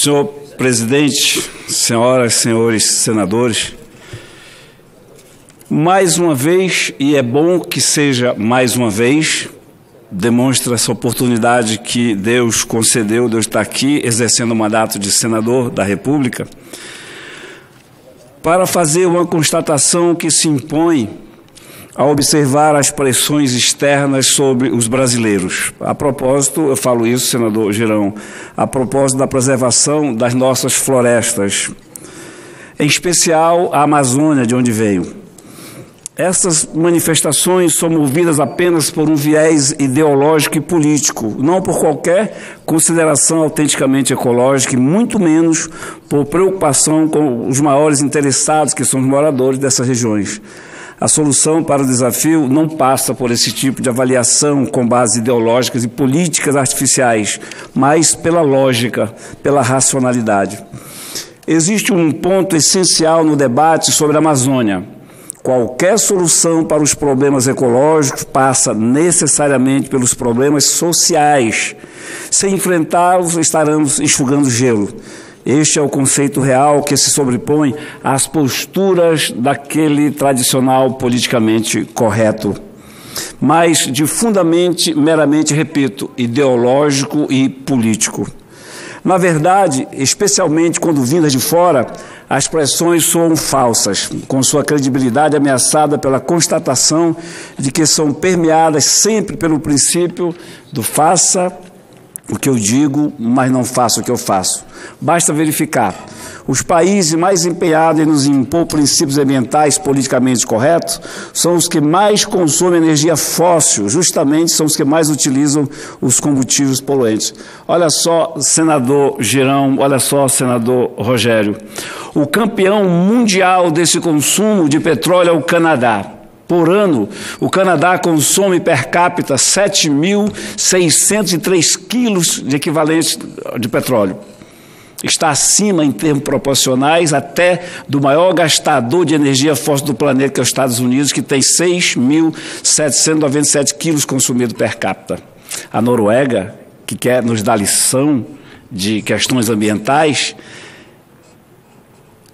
Senhor presidente, senhoras e senhores senadores, mais uma vez, e é bom que seja mais uma vez, demonstra essa oportunidade que Deus concedeu, Deus está aqui exercendo o mandato de senador da República, para fazer uma constatação que se impõe a observar as pressões externas sobre os brasileiros. A propósito, eu falo isso, senador Girão, a propósito da preservação das nossas florestas, em especial a Amazônia, de onde venho. Essas manifestações são movidas apenas por um viés ideológico e político, não por qualquer consideração autenticamente ecológica e muito menos por preocupação com os maiores interessados, que são os moradores dessas regiões. A solução para o desafio não passa por esse tipo de avaliação com bases ideológicas e políticas artificiais, mas pela lógica, pela racionalidade. Existe um ponto essencial no debate sobre a Amazônia. Qualquer solução para os problemas ecológicos passa necessariamente pelos problemas sociais. Se enfrentá-los, estaremos enxugando gelo. Este é o conceito real que se sobrepõe às posturas daquele tradicional politicamente correto, mas de fundamento, meramente, repito, ideológico e político. Na verdade, especialmente quando vindas de fora, as pressões soam falsas, com sua credibilidade ameaçada pela constatação de que são permeadas sempre pelo princípio do faça o que eu digo, mas não faço o que eu faço. Basta verificar. Os países mais empenhados em nos impor princípios ambientais politicamente corretos são os que mais consomem energia fóssil, justamente são os que mais utilizam os combustíveis poluentes. Olha só, senador Girão, olha só, senador Rogério. O campeão mundial desse consumo de petróleo é o Canadá. Por ano, o Canadá consome per capita 7.603 quilos de equivalente de petróleo. Está acima, em termos proporcionais, até do maior gastador de energia fóssil do planeta, que é os Estados Unidos, que tem 6.797 quilos consumidos per capita. A Noruega, que quer nos dar lição de questões ambientais,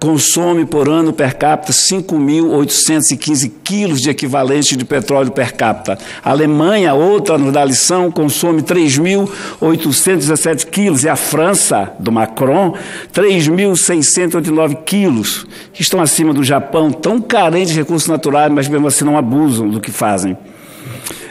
consome por ano per capita 5.815 quilos de equivalente de petróleo per capita. A Alemanha, outra nos dá lição, consome 3.817 quilos. E a França, do Macron, 3.689 quilos, que estão acima do Japão, tão carente de recursos naturais, mas mesmo assim não abusam do que fazem.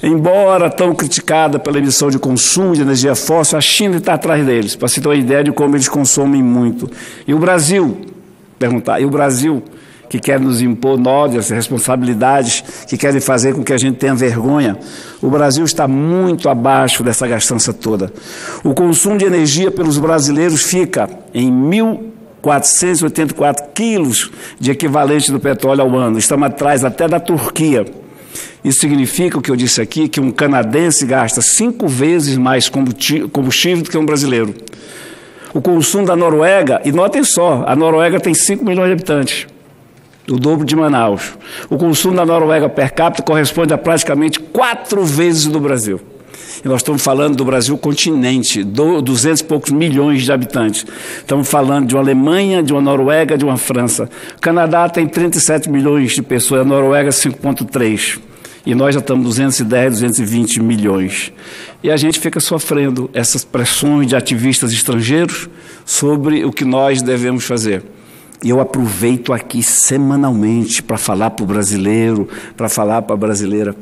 Embora tão criticada pela emissão de consumo de energia fóssil, a China está atrás deles, para se ter uma ideia de como eles consomem muito. E o Brasil... E o Brasil, que quer nos impor nódoas, responsabilidades, que querem fazer com que a gente tenha vergonha, o Brasil está muito abaixo dessa gastança toda. O consumo de energia pelos brasileiros fica em 1.484 quilos de equivalente do petróleo ao ano. Estamos atrás até da Turquia. Isso significa, o que eu disse aqui, que um canadense gasta 5 vezes mais combustível do que um brasileiro. O consumo da Noruega, e notem só, a Noruega tem 5 milhões de habitantes, o dobro de Manaus. O consumo da Noruega per capita corresponde a praticamente 4 vezes do Brasil. E nós estamos falando do Brasil continente, 200 e poucos milhões de habitantes. Estamos falando de uma Alemanha, de uma Noruega, de uma França. O Canadá tem 37 milhões de pessoas, a Noruega 5,3. E nós já estamos 210, 220 milhões. E a gente fica sofrendo essas pressões de ativistas estrangeiros sobre o que nós devemos fazer. E eu aproveito aqui semanalmente para falar para o brasileiro, para falar para a brasileira.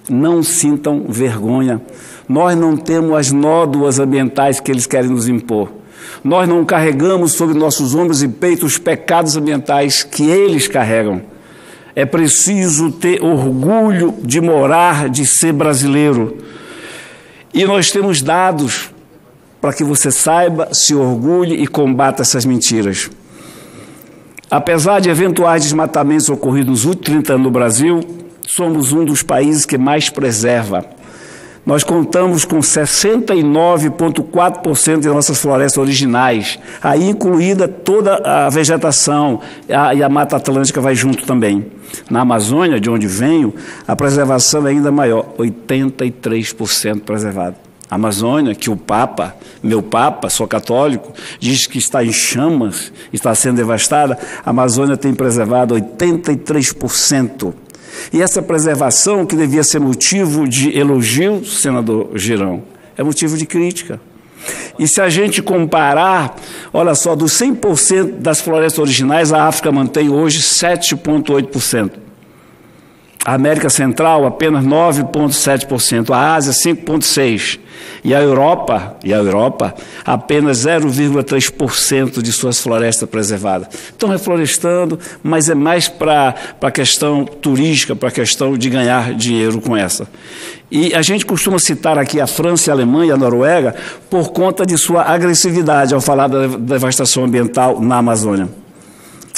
Não sintam vergonha. Nós não temos as nódoas ambientais que eles querem nos impor. Nós não carregamos sobre nossos ombros e peitos os pecados ambientais que eles carregam. É preciso ter orgulho de morar, de ser brasileiro. E nós temos dados para que você saiba, se orgulhe e combata essas mentiras. Apesar de eventuais desmatamentos ocorridos nos últimos 30 anos no Brasil, somos um dos países que mais preserva. Nós contamos com 69,4% de nossas florestas originais, aí incluída toda a vegetação, e a Mata Atlântica vai junto também. Na Amazônia, de onde venho, a preservação é ainda maior, 83% preservado. A Amazônia, que o Papa, meu Papa, sou católico, diz que está em chamas, está sendo devastada, a Amazônia tem preservado 83%. E essa preservação, que devia ser motivo de elogio, senador Girão, é motivo de crítica. E se a gente comparar, olha só, dos 100% das florestas originais, a África mantém hoje 7,8%. A América Central, apenas 9,7%. A Ásia, 5,6%. E a Europa, apenas 0,3% de suas florestas preservadas. Estão reflorestando, mas é mais para a questão turística, para a questão de ganhar dinheiro com essa. E a gente costuma citar aqui a França, a Alemanha e a Noruega por conta de sua agressividade ao falar da devastação ambiental na Amazônia.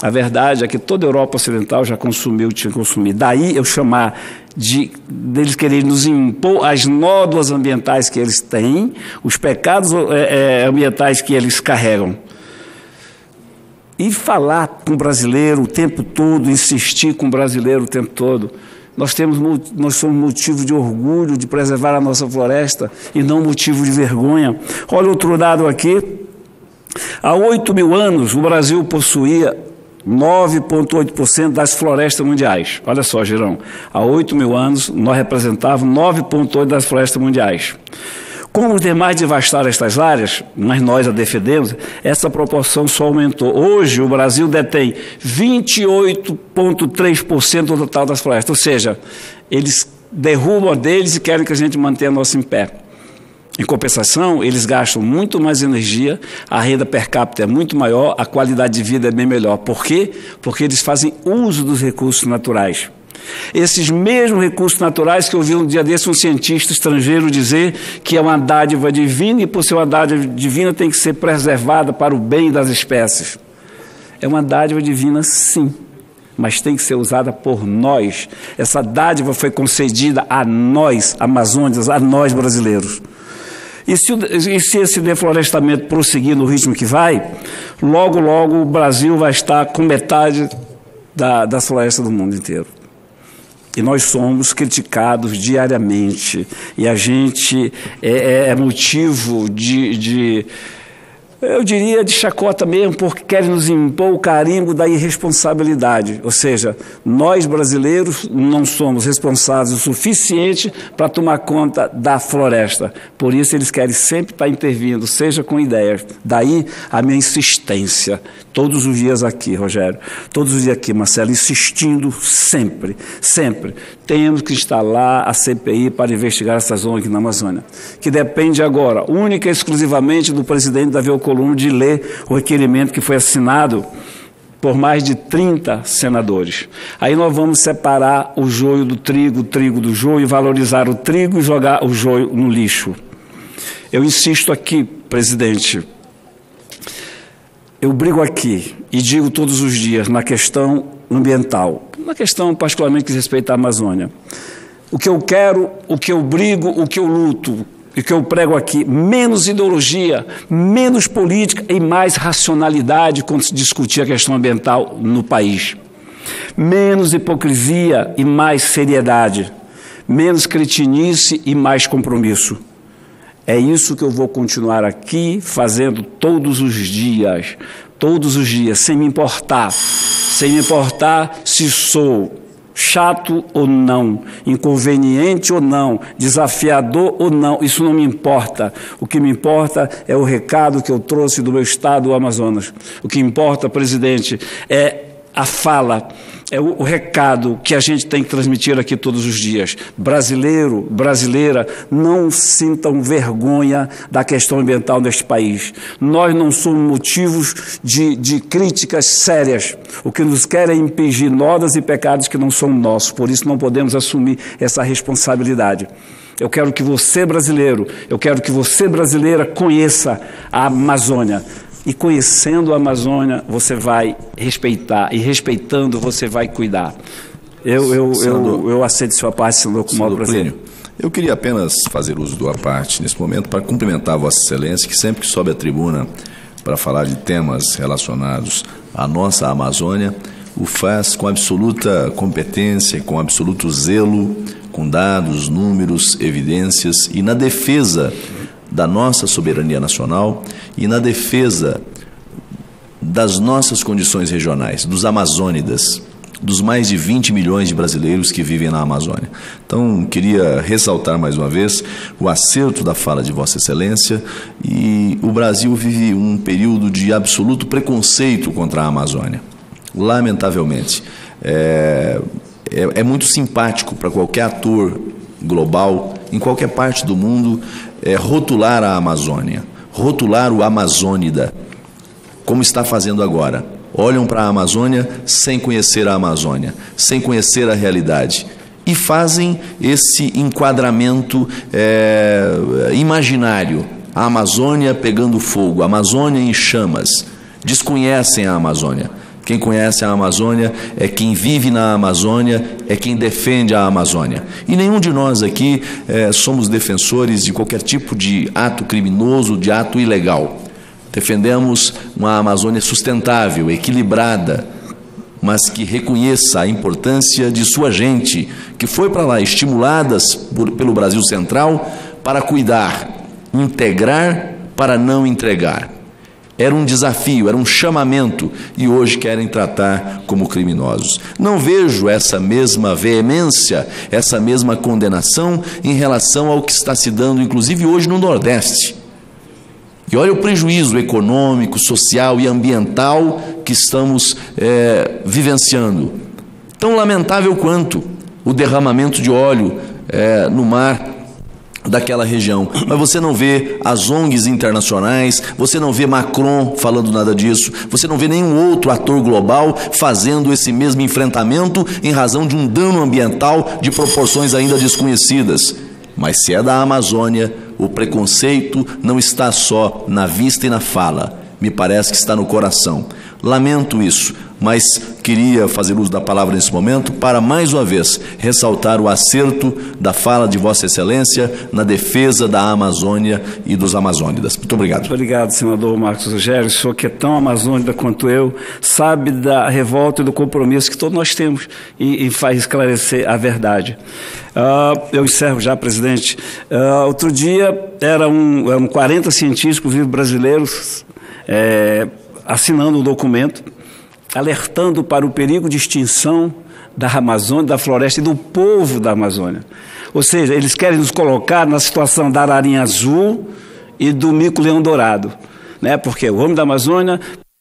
A verdade é que toda a Europa Ocidental já consumiu, tinha consumido. Daí eu chamar deles quererem nos impor as nódoas ambientais que eles têm, os pecados ambientais que eles carregam. E falar com o brasileiro o tempo todo, insistir com o brasileiro o tempo todo. Nós somos motivo de orgulho de preservar a nossa floresta e não motivo de vergonha. Olha outro dado aqui. Há 8.000 anos, o Brasil possuía 9,8% das florestas mundiais. Olha só, Girão, há 8.000 anos nós representávamos 9,8% das florestas mundiais. Como os demais devastaram estas áreas, mas nós a defendemos, essa proporção só aumentou. Hoje o Brasil detém 28,3% do total das florestas, ou seja, eles derrubam a deles e querem que a gente mantenha nosso em pé. Em compensação, eles gastam muito mais energia, a renda per capita é muito maior, a qualidade de vida é bem melhor. Por quê? Porque eles fazem uso dos recursos naturais. Esses mesmos recursos naturais que eu vi um dia desse um cientista estrangeiro dizer que é uma dádiva divina e, por ser uma dádiva divina, tem que ser preservada para o bem das espécies. É uma dádiva divina, sim, mas tem que ser usada por nós. Essa dádiva foi concedida a nós, amazônicos, a nós brasileiros. E se esse deflorestamento prosseguir no ritmo que vai, logo, logo o Brasil vai estar com metade da floresta do mundo inteiro. E nós somos criticados diariamente. E a gente é motivo eu diria de chacota mesmo, porque querem nos impor o carimbo da irresponsabilidade. Ou seja, nós brasileiros não somos responsáveis o suficiente para tomar conta da floresta. Por isso eles querem sempre estar intervindo, seja com ideias. Daí a minha insistência, todos os dias aqui, Rogério, todos os dias aqui, Marcelo, insistindo sempre, sempre. Temos que instalar a CPI para investigar essa zona aqui na Amazônia, que depende agora, única e exclusivamente do presidente Davi Alcolumbre, de ler o requerimento que foi assinado por mais de 30 senadores. Aí nós vamos separar o joio do trigo, o trigo do joio, valorizar o trigo e jogar o joio no lixo. Eu insisto aqui, presidente, eu brigo aqui e digo todos os dias na questão ambiental, na questão particularmente que respeita à Amazônia. O que eu quero, o que eu brigo, o que eu luto, e que eu prego aqui, menos ideologia, menos política e mais racionalidade quando se discutir a questão ambiental no país. Menos hipocrisia e mais seriedade. Menos cretinice e mais compromisso. É isso que eu vou continuar aqui fazendo todos os dias, sem me importar se sou chato ou não, inconveniente ou não, desafiador ou não, isso não me importa. O que me importa é o recado que eu trouxe do meu estado, o Amazonas. O que importa, presidente, é a fala, é o recado que a gente tem que transmitir aqui todos os dias. Brasileiro, brasileira, não sintam vergonha da questão ambiental neste país. Nós não somos motivos de críticas sérias. O que nos quer é impedir nódoas e pecados que não são nossos. Por isso não podemos assumir essa responsabilidade. Eu quero que você, brasileiro, brasileira, conheça a Amazônia. E conhecendo a Amazônia, você vai respeitar. E respeitando, você vai cuidar. Eu aceito sua parte, senador, com o maior prazer. Eu queria apenas fazer uso da parte nesse momento para cumprimentar Vossa Excelência, que sempre que sobe a tribuna para falar de temas relacionados à nossa Amazônia, o faz com absoluta competência, com absoluto zelo, com dados, números, evidências e na defesa da nossa soberania nacional e na defesa das nossas condições regionais, dos amazônidas, dos mais de 20 milhões de brasileiros que vivem na Amazônia. Então, queria ressaltar mais uma vez o acerto da fala de Vossa Excelência, e o Brasil vive um período de absoluto preconceito contra a Amazônia. Lamentavelmente. É muito simpático para qualquer ator global, em qualquer parte do mundo, rotular a Amazônia, rotular o amazônida, como está fazendo agora. Olham para a Amazônia sem conhecer a Amazônia, sem conhecer a realidade, e fazem esse enquadramento imaginário. A Amazônia pegando fogo, a Amazônia em chamas. Desconhecem a Amazônia. Quem conhece a Amazônia é quem vive na Amazônia, é quem defende a Amazônia. E nenhum de nós aqui somos defensores de qualquer tipo de ato criminoso, de ato ilegal. Defendemos uma Amazônia sustentável, equilibrada, mas que reconheça a importância de sua gente, que foi para lá estimuladas pelo Brasil Central para cuidar, integrar para não entregar. Era um desafio, era um chamamento, e hoje querem tratar como criminosos. Não vejo essa mesma veemência, essa mesma condenação em relação ao que está se dando, inclusive hoje no Nordeste. E olha o prejuízo econômico, social e ambiental que estamos vivenciando. Tão lamentável quanto o derramamento de óleo no mar daquela região. Mas você não vê as ONGs internacionais, você não vê Macron falando nada disso, você não vê nenhum outro ator global fazendo esse mesmo enfrentamento em razão de um dano ambiental de proporções ainda desconhecidas. Mas se é da Amazônia, o preconceito não está só na vista e na fala, me parece que está no coração. Lamento isso, mas queria fazer uso da palavra nesse momento para, mais uma vez, ressaltar o acerto da fala de Vossa Excelência na defesa da Amazônia e dos amazônidas. Muito obrigado. Muito obrigado, senador Marcos Rogério. O senhor, que é tão amazônida quanto eu, sabe da revolta e do compromisso que todos nós temos e faz esclarecer a verdade. Eu encerro já, presidente. Outro dia eram 40 cientistas brasileiros assinando um documento alertando para o perigo de extinção da Amazônia, da floresta e do povo da Amazônia. Ou seja, eles querem nos colocar na situação da ararinha azul e do mico-leão dourado, né? Porque o homem da Amazônia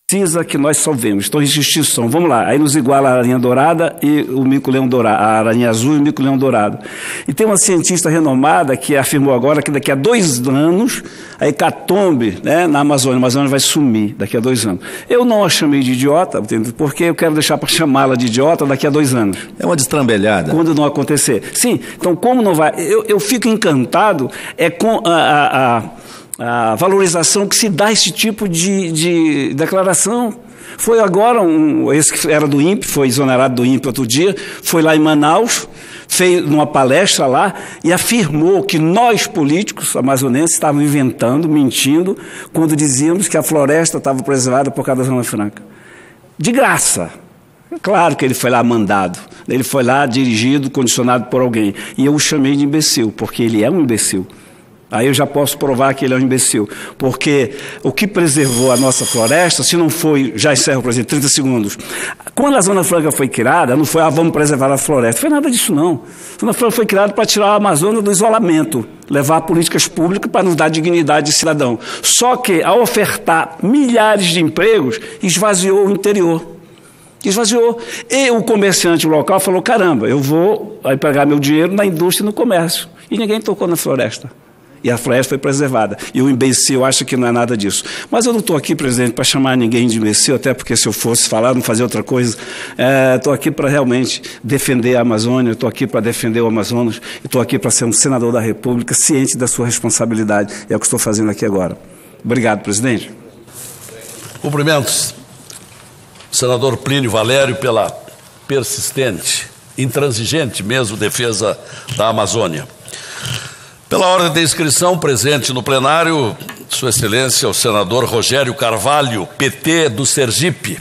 precisa que nós salvemos. Então, extinção, vamos lá. Aí nos iguala a ararinha dourada e o mico-leão dourado, a ararinha azul e o mico-leão dourado. E tem uma cientista renomada que afirmou agora que daqui a 2 anos a hecatombe, né, na Amazônia, a Amazônia vai sumir daqui a 2 anos. Eu não a chamei de idiota, porque eu quero deixar para chamá-la de idiota daqui a 2 anos. É uma destrambelhada. Quando não acontecer. Sim, então como não vai... Eu fico encantado com a valorização que se dá a esse tipo de declaração. Foi agora, esse que era do INPE, foi exonerado do INPE outro dia, foi lá em Manaus, fez uma palestra lá e afirmou que nós, políticos amazonenses, estávamos inventando, mentindo, quando dizíamos que a floresta estava preservada por causa da Zona Franca. De graça. Claro que ele foi lá mandado, ele foi lá dirigido, condicionado por alguém. E eu o chamei de imbecil, porque ele é um imbecil. Aí eu já posso provar que ele é um imbecil, porque o que preservou a nossa floresta, se não foi, já encerro, por exemplo, 30 segundos, quando a Zona Franca foi criada, não foi, vamos preservar a floresta, não foi nada disso não. A Zona Franca foi criada para tirar a Amazônia do isolamento, levar políticas públicas para nos dar dignidade de cidadão. Só que, ao ofertar milhares de empregos, esvaziou o interior. Esvaziou. E o comerciante local falou, caramba, eu vou pegar meu dinheiro na indústria e no comércio. E ninguém tocou na floresta. E a floresta foi preservada. E o imbecil acha que não é nada disso. Mas eu não estou aqui, presidente, para chamar ninguém de imbecil, até porque se eu fosse falar, não fazer outra coisa. Estou aqui para realmente defender a Amazônia, estou aqui para defender o Amazonas, estou aqui para ser um senador da República, ciente da sua responsabilidade. É o que estou fazendo aqui agora. Obrigado, presidente. Cumprimentos, senador Plínio Valério, pela persistente, intransigente mesmo, defesa da Amazônia. Pela ordem de inscrição, presente no plenário, Sua Excelência, o senador Rogério Carvalho, PT do Sergipe.